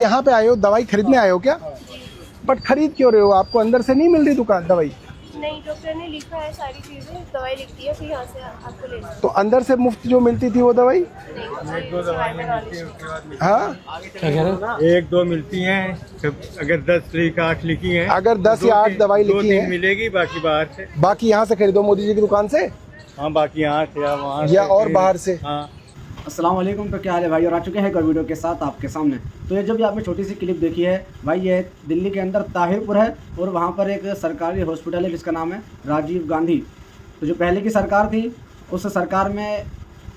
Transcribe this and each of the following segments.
यहाँ पे आए हो, दवाई खरीदने आए हो क्या? बट खरीद क्यों रहे हो? आपको अंदर से नहीं मिल रही दुकान दवाई? नहीं, डॉक्टर ने लिखा है सारी चीजें, दवाई लिख दी है, फिर यहाँ से आपको ले तो अंदर से मुफ्त जो मिलती थी वो दवाई? एक दो दवाई मिलती है उसके बाद हाँ, क्या कह रहे हो? एक दो मिलती हैं। अगर 10 लिखा 8 लिखी हैं, अगर 10 या 8 दवाई लिखी है मिलेगी, बाकी बाहर से। बाकी यहाँ से खरीदो मोदी जी की दुकान से, हाँ, बाकी यहाँ से या वहाँ या से और बाहर से। हाँ। अस्सलाम वालेकुम। तो क्या हाल है भाई? और आ चुके हैं एक और वीडियो के साथ आपके सामने। तो ये जब भी आपने छोटी सी क्लिप देखी है भाई, ये दिल्ली के अंदर ताहिरपुर है और वहाँ पर एक सरकारी हॉस्पिटल है जिसका नाम है राजीव गांधी। तो जो पहले की सरकार थी, उस सरकार में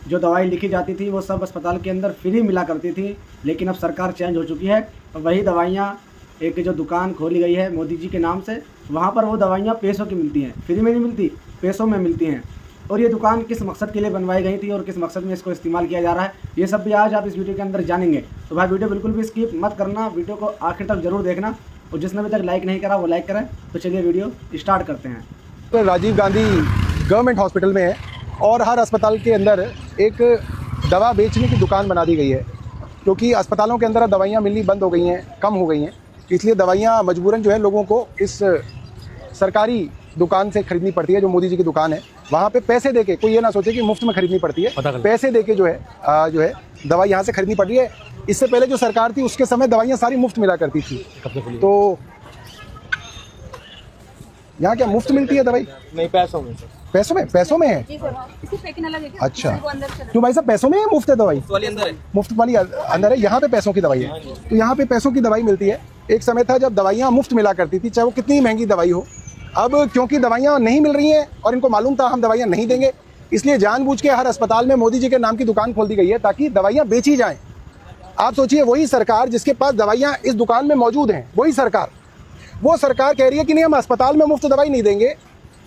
जो दवाई लिखी जाती थी वो सब अस्पताल के अंदर फ्री मिला करती थी। लेकिन अब सरकार चेंज हो चुकी है और वही दवाइयाँ, एक जो दुकान खोली गई है मोदी जी के नाम से, वहाँ पर वो दवाइयाँ पैसों की मिलती हैं, फ्री में नहीं मिलती, पैसों में मिलती हैं। और ये दुकान किस मकसद के लिए बनवाई गई थी और किस मकसद में इसको इस्तेमाल किया जा रहा है, ये सब भी आज आप इस वीडियो के अंदर जानेंगे। तो भाई वीडियो बिल्कुल भी स्किप मत करना, वीडियो को आखिर तक जरूर देखना, और जिसने अभी तक लाइक नहीं करा वो लाइक करें। तो चलिए वीडियो स्टार्ट करते हैं। तो राजीव गांधी गवर्नमेंट हॉस्पिटल में है और हर अस्पताल के अंदर एक दवा बेचने की दुकान बना दी गई है, क्योंकि अस्पतालों के अंदर दवाइयाँ मिलनी बंद हो गई हैं, कम हो गई हैं। इसलिए दवाइयाँ मजबूरन जो है लोगों को इस सरकारी दुकान से खरीदनी पड़ती है, जो मोदी जी की दुकान है। वहाँ पे पैसे देके, कोई ये ना सोचे कि मुफ्त में खरीदनी पड़ती है, पैसे देके जो है दवाई यहाँ से खरीदनी पड़ रही है। इससे पहले जो सरकार थी उसके समय दवाइयाँ सारी मुफ्त मिला करती थी। तो यहाँ क्या मुफ्त मिलती है दवाई? नहीं, पैसों में। पैसों में है? अच्छा, क्यों भाई साहब, पैसों में है मुफ्त है दवाई? मुफ्त वाली अंदर है, यहाँ पे पैसों की दवाई है। तो यहाँ पे पैसों की दवाई मिलती है। एक समय था जब दवाइयाँ मुफ्त मिला करती थी, चाहे वो कितनी महंगी दवाई हो। अब क्योंकि दवाइयाँ नहीं मिल रही हैं और इनको मालूम था हम दवाइयाँ नहीं देंगे, इसलिए जानबूझ के हर अस्पताल में मोदी जी के नाम की दुकान खोल दी गई है ताकि दवाइयाँ बेची जाएं। आप सोचिए, वही सरकार जिसके पास दवाइयाँ इस दुकान में मौजूद हैं, वही सरकार, वो सरकार कह रही है कि नहीं, हम अस्पताल में मुफ्त दवाई नहीं देंगे,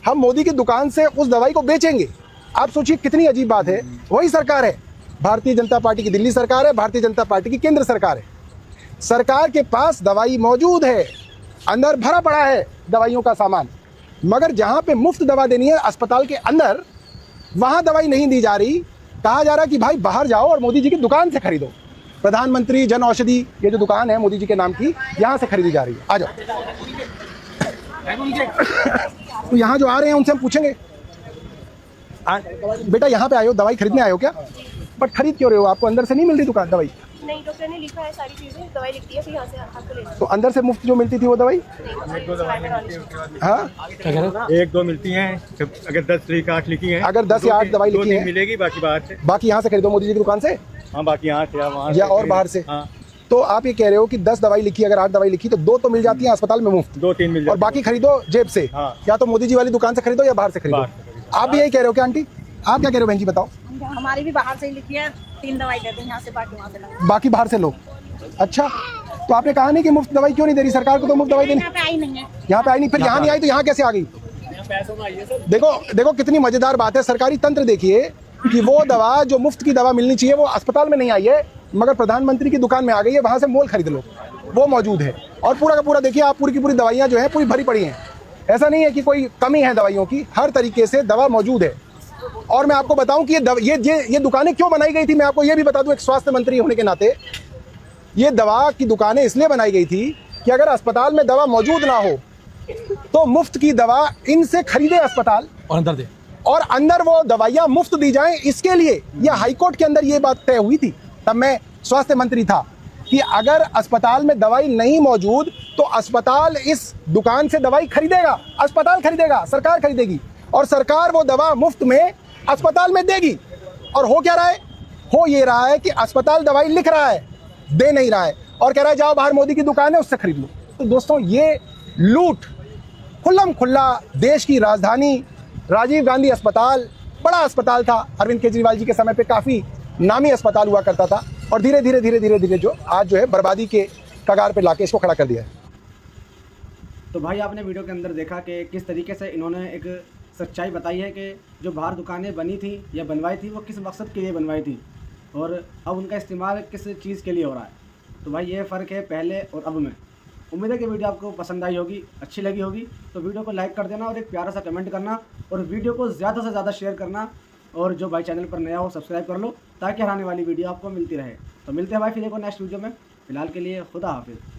हम मोदी की दुकान से उस दवाई को बेचेंगे। आप सोचिए कितनी अजीब बात है। वही सरकार है, भारतीय जनता पार्टी की दिल्ली सरकार है, भारतीय जनता पार्टी की केंद्र सरकार है। सरकार के पास दवाई मौजूद है, अंदर भरा पड़ा है दवाइयों का सामान, मगर जहां पे मुफ्त दवा देनी है अस्पताल के अंदर, वहां दवाई नहीं दी जा रही। कहा जा रहा है कि भाई बाहर जाओ और मोदी जी की दुकान से खरीदो। प्रधानमंत्री जन औषधि, ये जो दुकान है मोदी जी के नाम की, यहां से खरीदी जा रही है। आ जाओ। तो यहाँ जो आ रहे हैं उनसे हम पूछेंगे, बेटा यहाँ पे आए हो, दवाई खरीदने आए हो क्या? बट खरीद क्यों रहे हो? आपको अंदर से नहीं मिल रही दुकान दवाई? नहीं, डॉक्टर ने लिखा है सारी चीजें, दवाई लिख दी है, फिर यहाँ से आपको ले तो अंदर से मुफ्त जो मिलती थी वो दवाई? एक दो दवाई मिलती है उसके बाद। हाँ, क्या कह रहे हो? एक दो मिलती हैं। अगर 10 लिखा 8 लिखी हैं, अगर 10 या 8 दवाई लिखी है मिलेगी, बाकी बाहर से। बाकी यहाँ से खरीदो मोदी जी की दुकान से, हाँ, बाकी यहाँ से या वहाँ या और बाहर से। हाँ। तो आप ये कह रहे हो कि 10 दवाई लिखी, अगर 8 दवाई लिखी तो 2 तो मिल जाती है अस्पताल में मुफ्त, 2-3 मिल और बाकी खरीदो जेब से। हाँ। या तो मोदी जी वाली दुकान से खरीदो या बाहर से खरीदो। बाहर से खरीदो। आप भी यही कह रहे हो क्या आंटी? आप क्या कह रहे हो बहन जी, बताओ? हमारी भी बाहर से ही लिखी है, 3 दवाई देते हैं यहाँ से, बाकी वहाँ से लो। बाकी बाहर से लो। अच्छा, तो आपने कहा नहीं कि मुफ्त दवाई क्यों नहीं दे रही सरकार को? तो मुफ्त दवाई देनी यहाँ पे आई नहीं है। यहाँ पे आई नहीं, फिर यहाँ नहीं आई तो यहाँ कैसे आ गई? देखो कितनी मजेदार बात है। सरकारी तंत्र देखिए कि वो दवा जो मुफ्त की दवा मिलनी चाहिए वो अस्पताल में नहीं आई है, मगर प्रधानमंत्री की दुकान में आ गई है, वहां से मोल खरीद लो, वो मौजूद है। और पूरा का पूरा देखिए आप, पूरी की पूरी दवाइयाँ जो है पूरी भरी पड़ी हैं। ऐसा नहीं है कि कोई कमी है दवाइयों की, हर तरीके से दवा मौजूद है। और मैं आपको बताऊं कि ये दुकानें क्यों बनाई गई थी, मैं आपको ये भी बता दूं एक स्वास्थ्य मंत्री होने के नाते। ये दवा की दुकानें इसलिए बनाई गई थी कि अगर अस्पताल में दवा मौजूद ना हो तो मुफ्त की दवा इनसे खरीदे अस्पताल और अंदर दे, और अंदर वो दवाइयां मुफ्त दी जाएं। इसके लिए यह हाईकोर्ट के अंदर ये बात तय हुई थी, तब मैं स्वास्थ्य मंत्री था, कि अगर अस्पताल में दवाई नहीं मौजूद तो अस्पताल इस दुकान से दवाई खरीदेगा, अस्पताल खरीदेगा, सरकार खरीदेगी, और सरकार वो दवा मुफ्त में अस्पताल में देगी। और हो क्या रहा है? हो ये रहा है कि अस्पताल दवाई लिख रहा है, दे नहीं रहा है, और कह रहा है जाओ बाहर मोदी की दुकान है उससे खरीद लो। तो दोस्तों, ये लूट खुल्लम खुल्ला देश की राजधानी राजीव गांधी अस्पताल, बड़ा अस्पताल था, अरविंद केजरीवाल जी के समय पे काफ़ी नामी अस्पताल हुआ करता था, और धीरे धीरे जो आज जो है बर्बादी के कगार पे लाके इसको खड़ा कर दिया है। तो भाई आपने वीडियो के अंदर देखा कि किस तरीके से इन्होंने एक सच्चाई बताई है कि जो बाहर दुकानें बनी थी या बनवाई थी वो किस मकसद के लिए बनवाई थी, और अब उनका इस्तेमाल किस चीज़ के लिए हो रहा है। तो भाई ये फ़र्क है पहले और अब में। उम्मीद है कि वीडियो आपको पसंद आई होगी, अच्छी लगी होगी। तो वीडियो को लाइक कर देना और एक प्यारा सा कमेंट करना, और वीडियो को ज़्यादा से ज़्यादा शेयर करना, और जो भाई चैनल पर नया हो सब्सक्राइब कर लो ताकि हर आने वाली वीडियो आपको मिलती रहे। तो मिलते हैं भाई फिर एक और नेक्स्ट वीडियो में। फिलहाल के लिए खुदा हाफिज़।